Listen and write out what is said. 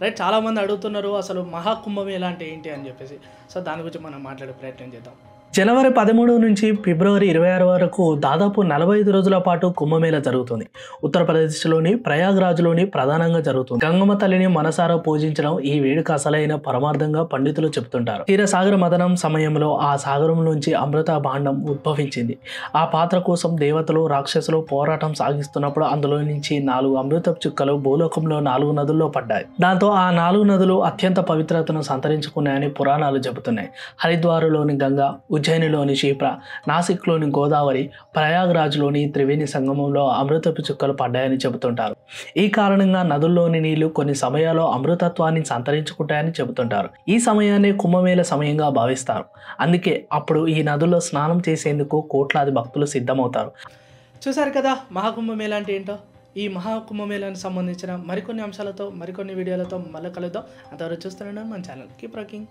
Right. చాలామంది అడుగుతున్నారు అసలు మహాకుంభమేళా అంటే ఏంటి అని చెప్పేసి. సో దాని గురించి మనం మాట్లాడే ప్రయత్నం చేద్దాం. జనవరి 13 నుంచి ఫిబ్రవరి 26 వరకు దాదాపు 45 రోజుల పాటు కుంభమేళా జరుగుతుంది. ఉత్తరప్రదేశ్లోని ప్రయాగ్రాజ్లోని ప్రధానంగా జరుగుతుంది. గంగమ్మ తల్లిని మనసారా పూజించడం ఈ వేడుక అసలైన పరమార్థంగా పండితులు చెబుతుంటారు. క్షీరసాగర మథనం సమయంలో ఆ సాగరం నుంచి అమృత భాండం ఉద్భవించింది. ఆ పాత్ర కోసం దేవతలు రాక్షసులు పోరాటం సాగిస్తున్నప్పుడు అందులో నుంచి 4 అమృతపు చుక్కలు భూలోకంలో 4 నదుల్లో పడ్డాయి. దాంతో ఆ 4 నదులు అత్యంత పవిత్రతను సంతరించుకున్నాయని పురాణాలు చెబుతున్నాయి. హరిద్వారులోని గంగా, ఉజ్జయినిలోని క్షిప్ర, నాసిక్లోని గోదావరి, ప్రయాగ్రాజ్లోని త్రివేణి సంగమంలో అమృతపు చుక్కలు పడ్డాయని చెబుతుంటారు. ఈ కారణంగా నదుల్లోని నీళ్లు కొన్ని సమయాల్లో అమృతత్వాన్ని సంతరించుకుంటాయని చెబుతుంటారు. ఈ సమయాన్ని కుంభమేళ సమయంగా భావిస్తారు. అందుకే అప్పుడు ఈ నదుల్లో స్నానం చేసేందుకు కోట్లాది భక్తులు సిద్ధమవుతారు. చూసారు కదా మహాకుంభమేళా అంటే ఏంటో. ఈ మహాకుంభమేళానికి సంబంధించిన మరికొన్ని అంశాలతో మరికొన్ని వీడియోలతో మళ్ళీ కలుద్దాం. అంతవరకు చూస్తున్నాను మన ఛానల్. Keep rocking.